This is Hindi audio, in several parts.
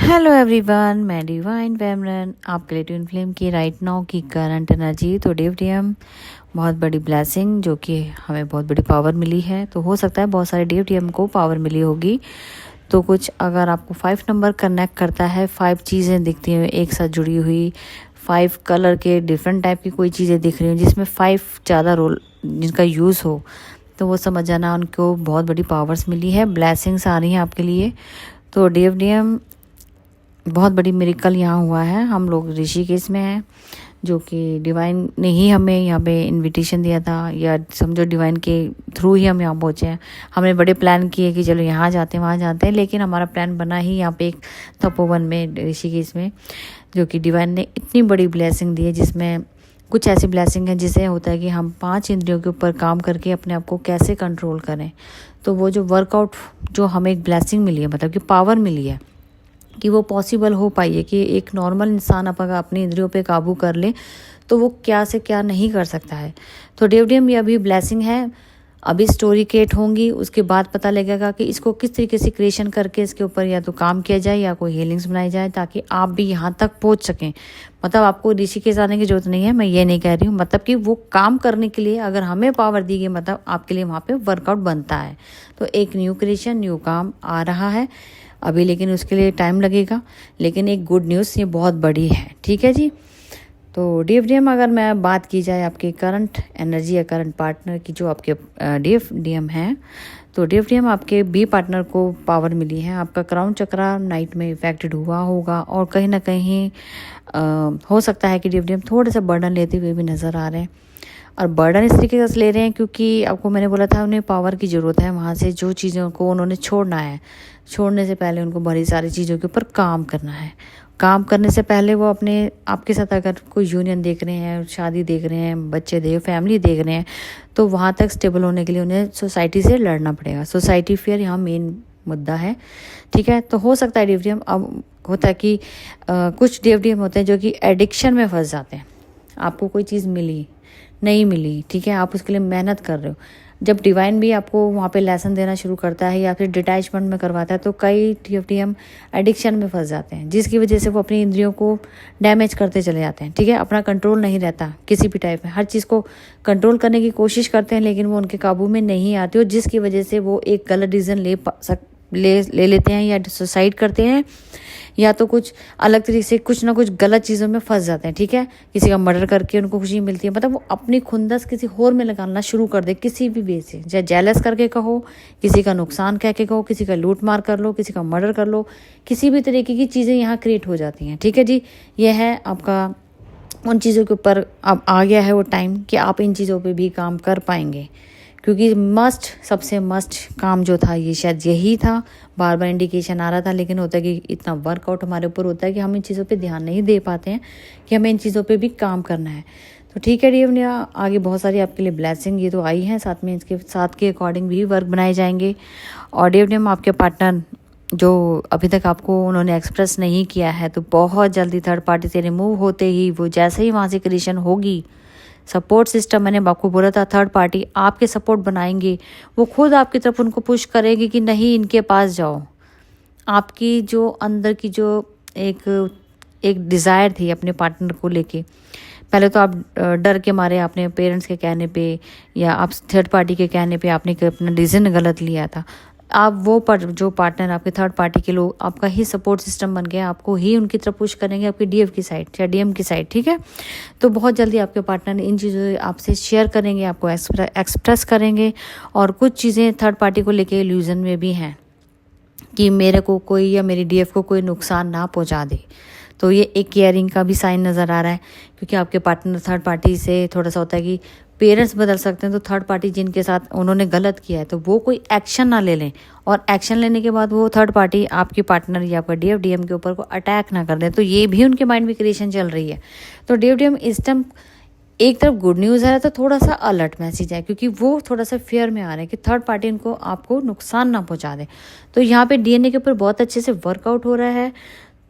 हेलो एवरीवन, मैं डिवाइन वेमरन आपके लिए ट्विन फ्लेम की राइट नाउ की करंट एनर्जी। तो DFDM बहुत बड़ी ब्लेसिंग जो कि हमें बहुत बड़ी पावर मिली है। तो हो सकता है बहुत सारे DFDM को पावर मिली होगी। तो कुछ अगर आपको 5 नंबर कनेक्ट करता है, 5 चीज़ें दिखती हैं एक साथ जुड़ी हुई, 5 कलर के डिफरेंट टाइप की कोई चीज़ें दिख रही हैं जिसमें 5 ज़्यादा रोल जिनका यूज़ हो, तो वो समझ जाना उनको बहुत बड़ी पावर्स मिली है, ब्लेसिंग्स आ रही हैं आपके लिए। तो DFDM बहुत बड़ी मिरेकल यहाँ हुआ है। हम लोग ऋषिकेश में हैं, जो कि डिवाइन ने ही हमें यहाँ पे इनविटेशन दिया था, या समझो डिवाइन के थ्रू ही हम यहाँ पहुँचे हैं। हमने बड़े प्लान किए कि चलो यहाँ जाते हैं वहाँ जाते हैं, लेकिन हमारा प्लान बना ही यहाँ पे एक तपोवन में, ऋषिकेश में, जो कि डिवाइन ने इतनी बड़ी ब्लेसिंग दी है, जिसमें कुछ ऐसी ब्लेसिंग है जिससे होता है कि हम 5 इंद्रियों के ऊपर काम करके अपने आप को कैसे कंट्रोल करें। तो वो जो वर्कआउट जो हमें एक ब्लेसिंग मिली है, मतलब कि पावर मिली है, कि वो पॉसिबल हो पाई है कि एक नॉर्मल इंसान अगर अपनी इंद्रियों पे काबू कर ले तो वो क्या से क्या नहीं कर सकता है। तो DFDM ये अभी ब्लेसिंग है, अभी स्टोरी क्रिएट होंगी, उसके बाद पता लगेगा कि इसको किस तरीके से क्रिएशन करके इसके ऊपर या तो काम किया जाए या कोई हीलिंग्स बनाई जाए, ताकि आप भी यहाँ तक पहुँच सकें। मतलब आपको ऋषिकेश आने की जरूरत नहीं है, मैं ये नहीं कह रही हूँ, मतलब कि वो काम करने के लिए अगर हमें पावर दी गई, मतलब आपके लिए वहाँ पे वर्कआउट बनता है। तो एक न्यू क्रिएशन, न्यू काम आ रहा है अभी, लेकिन उसके लिए टाइम लगेगा। लेकिन एक गुड न्यूज़ ये बहुत बड़ी है, ठीक है जी। तो DFDM अगर मैं बात की जाए आपके करंट एनर्जी या करंट पार्टनर की, जो आपके DFDM हैं, तो DFDM आपके बी पार्टनर को पावर मिली है। आपका क्राउन चक्रा नाइट में इफेक्टेड हुआ होगा, और कहीं ना कहीं हो सकता है कि DFDM थोड़ा सा बर्डन लेते हुए भी नज़र आ रहे हैं। और बर्डन इस तरीके से ले रहे हैं क्योंकि आपको मैंने बोला था उन्हें पावर की ज़रूरत है। वहाँ से जो चीज़ों को उन्होंने छोड़ना है, छोड़ने से पहले उनको बड़ी सारी चीज़ों के ऊपर काम करना है। काम करने से पहले वो अपने आपके साथ अगर कोई यूनियन देख रहे हैं, शादी देख रहे हैं, बच्चे फैमिली देख रहे हैं, तो वहाँ तक स्टेबल होने के लिए उन्हें सोसाइटी से लड़ना पड़ेगा। सोसाइटी फेयर यहाँ मेन मुद्दा है, ठीक है। तो हो सकता है DFDM अब होता है कि कुछ DFDM होते हैं जो कि एडिक्शन में फंस जाते हैं। आपको कोई चीज़ मिली, नहीं मिली, ठीक है, आप उसके लिए मेहनत कर रहे हो, जब डिवाइन भी आपको वहाँ पे लेसन देना शुरू करता है या फिर डिटैचमेंट में करवाता है, तो कई DFDM एडिक्शन में फंस जाते हैं, जिसकी वजह से वो अपनी इंद्रियों को डैमेज करते चले जाते हैं, ठीक है। अपना कंट्रोल नहीं रहता किसी भी टाइप में, हर चीज़ को कंट्रोल करने की कोशिश करते हैं, लेकिन वो उनके काबू में नहीं आती, और जिसकी वजह से वो एक गलत डिसीजन ले लेते हैं, या सुसाइड करते हैं, या तो कुछ अलग तरीके से कुछ ना कुछ गलत चीज़ों में फंस जाते हैं, ठीक है। किसी का मर्डर करके उनको खुशी मिलती है, मतलब वो अपनी खुंदस किसी और में लगाना शुरू कर दे, किसी भी वे से, चाहे जेलस करके कहो, किसी का नुकसान कह के कहो, किसी का लूट मार कर लो, किसी का मर्डर कर लो, किसी भी तरीके की चीज़ें यहाँ क्रिएट हो जाती हैं, ठीक है जी। यह है आपका उन चीज़ों के ऊपर अब आ गया है वो टाइम कि आप इन चीज़ों पे भी काम कर पाएंगे, क्योंकि सबसे मस्ट काम जो था ये शायद यही था। बार बार इंडिकेशन आ रहा था, लेकिन होता है कि इतना वर्कआउट हमारे ऊपर होता है कि हम इन चीज़ों पे ध्यान नहीं दे पाते हैं कि हमें इन चीज़ों पे भी काम करना है। तो ठीक है DFDM, आगे बहुत सारी आपके लिए ब्लेसिंग ये तो आई हैं, साथ में इसके साथ के अकॉर्डिंग भी वर्क बनाए जाएंगे। और DFDM आपके पार्टनर जो अभी तक आपको उन्होंने एक्सप्रेस नहीं किया है, तो बहुत जल्दी थर्ड पार्टी से रिमूव होते ही वो जैसे ही वहाँ से क्रिएशन होगी, सपोर्ट सिस्टम मैंने आपको बोला था, थर्ड पार्टी आपके सपोर्ट बनाएंगे, वो खुद आपकी तरफ उनको पुश करेंगे कि नहीं इनके पास जाओ। आपकी जो अंदर की जो एक डिज़ायर थी अपने पार्टनर को लेके, पहले तो आप डर के मारे आपने पेरेंट्स के कहने पे या आप थर्ड पार्टी के कहने पे आपने अपना डिसीजन गलत लिया था। आप वो जो पार्टनर आपके थर्ड पार्टी के लोग आपका ही सपोर्ट सिस्टम बन गया, आपको ही उनकी तरफ पुश करेंगे, आपकी DF की साइड या DM की साइड, ठीक है। तो बहुत जल्दी आपके पार्टनर इन चीज़ों आपसे शेयर करेंगे, आपको एक्सप्रेस करेंगे, और कुछ चीज़ें थर्ड पार्टी को लेके इल्यूजन में भी हैं कि मेरे को कोई या मेरी DF को कोई नुकसान ना पहुंचा दे। तो ये एक केयरिंग का भी साइन नज़र आ रहा है, क्योंकि आपके पार्टनर थर्ड पार्टी से थोड़ा सा होता है कि पेरेंट्स बदल सकते हैं, तो थर्ड पार्टी जिनके साथ उन्होंने गलत किया है तो वो कोई एक्शन ना ले लें, और एक्शन लेने के बाद वो थर्ड पार्टी आपके पार्टनर या आपका DFDM के ऊपर को अटैक ना कर दें, तो ये भी उनके माइंड में क्रिएशन चल रही है। तो DFDM इस टाइम एक तरफ गुड न्यूज़ है तो थोड़ा सा अलर्ट मैसेज है, क्योंकि वो थोड़ा सा फेयर में आ रहे हैं कि थर्ड पार्टी इनको आपको नुकसान ना पहुंचा दे। तो यहाँ पे DNA के ऊपर बहुत अच्छे से वर्कआउट हो रहा है।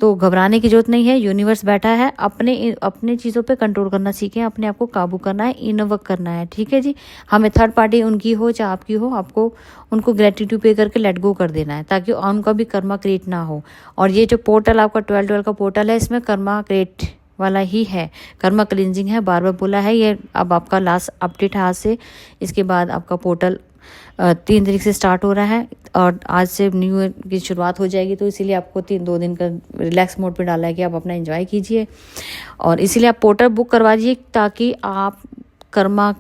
तो घबराने की जरूरत नहीं है, यूनिवर्स बैठा है। अपने चीज़ों पे कंट्रोल करना सीखें, अपने आप को काबू करना है, इनर वर्क करना है, ठीक है जी। हमें थर्ड पार्टी उनकी हो चाहे आपकी हो, आपको उनको ग्रेटिट्यूड पे करके लेट गो कर देना है, ताकि उनका भी कर्मा क्रिएट ना हो। और ये जो पोर्टल आपका 12 का पोर्टल है, इसमें कर्मा क्रिएट वाला ही है, कर्मा क्लिनजिंग है, बार बार बोला है। ये अब आपका लास्ट अपडेट है आज से। इसके बाद आपका पोर्टल 3 तारीख से स्टार्ट हो रहा है और आज से न्यू ईयर की शुरुआत हो जाएगी। तो इसीलिए आपको 2 दिन का रिलैक्स मोड पे डाला है कि आप अपना एंजॉय कीजिए, और इसीलिए आप पोर्टल बुक करवा दीजिए, ताकि आप कर्मा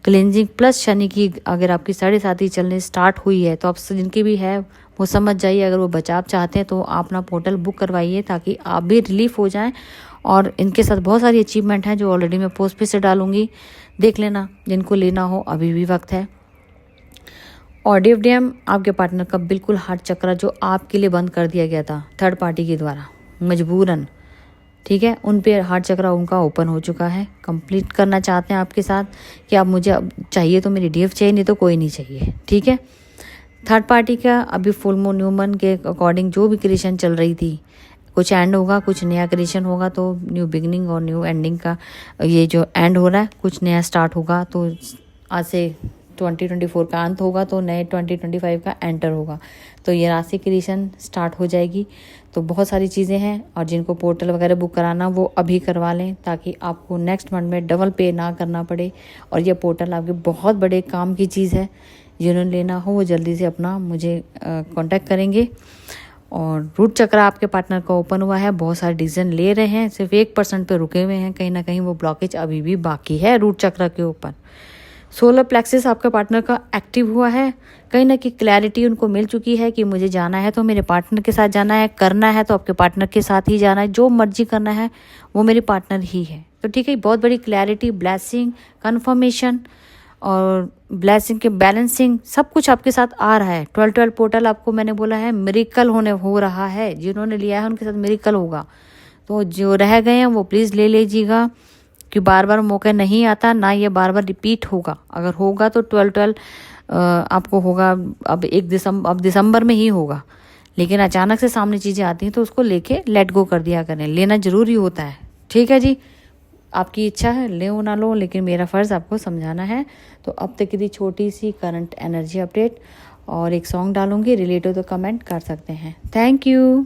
क्लिनजिंग प्लस शनि की अगर आपकी 7.5 चलने स्टार्ट हुई है, तो आप जिनकी भी है वो समझ जाइए। अगर वो बचाव चाहते हैं तो आप अपना पोर्टल बुक करवाइए, ताकि आप भी रिलीफ हो जाएं। और इनके साथ बहुत सारी अचीवमेंट हैं जो ऑलरेडी मैं पोस्ट पे से डालूंगी, देख लेना, जिनको लेना हो अभी भी वक्त है। और DFDM आपके पार्टनर का बिल्कुल हार्ट चक्र जो आपके लिए बंद कर दिया गया था थर्ड पार्टी के द्वारा मजबूरन, ठीक है, उन पे हार्ट चक्र उनका ओपन हो चुका है। कंप्लीट करना चाहते हैं आपके साथ कि आप मुझे अब चाहिए तो मेरी DF चाहिए, नहीं तो कोई नहीं चाहिए, ठीक है। थर्ड पार्टी का अभी फुल मून न्यू मून के अकॉर्डिंग जो भी क्रिएशन चल रही थी, कुछ एंड होगा, कुछ नया क्रिएशन होगा। तो न्यू बिगनिंग और न्यू एंडिंग का ये जो एंड हो रहा है, कुछ नया स्टार्ट होगा। तो आज से 2024 का अंत होगा, तो नए 2025 का एंटर होगा। तो ये राशि क्रिएशन स्टार्ट हो जाएगी। तो बहुत सारी चीज़ें हैं, और जिनको पोर्टल वगैरह बुक कराना वो अभी करवा लें, ताकि आपको नेक्स्ट मंथ में डबल पे ना करना पड़े। और ये पोर्टल आपके बहुत बड़े काम की चीज़ है, जिन्होंने लेना हो वो जल्दी से अपना मुझे कांटेक्ट करेंगे। और रूट चक्र आपके पार्टनर का ओपन हुआ है, बहुत सारे डिसीजन ले रहे हैं, सिर्फ 1% पे रुके हुए हैं, कहीं ना कहीं वो ब्लॉकेज अभी भी बाकी है रूट चक्र के ऊपर। सोलर प्लेक्सिस आपके पार्टनर का एक्टिव हुआ है, कहीं ना कहीं क्लैरिटी उनको मिल चुकी है कि मुझे जाना है तो मेरे पार्टनर के साथ जाना है, करना है तो आपके पार्टनर के साथ ही जाना है, जो मर्जी करना है वो मेरे पार्टनर ही है। तो ठीक है, बहुत बड़ी क्लैरिटी, ब्लेसिंग, कन्फर्मेशन और ब्लेसिंग के बैलेंसिंग सब कुछ आपके साथ आ रहा है। 12 पोर्टल आपको मैंने बोला है मिरेकल हो रहा है, जिन्होंने लिया है उनके साथ मिरेकल होगा। तो जो रह गए हैं वो प्लीज़ ले लीजिएगा, कि बार बार मौका नहीं आता, ना ये बार बार रिपीट होगा। अगर होगा तो 12 आपको होगा अब दिसंबर में ही होगा, लेकिन अचानक से सामने चीज़ें आती हैं तो उसको लेके लेट गो कर दिया करें, लेना ज़रूरी होता है, ठीक है जी। आपकी इच्छा है लो ना लो, लेकिन मेरा फ़र्ज़ आपको समझाना है। तो अब तक की छोटी सी करंट एनर्जी अपडेट और एक सॉन्ग डालूंगी, रिलेटेड तो कमेंट कर सकते हैं। Thank you.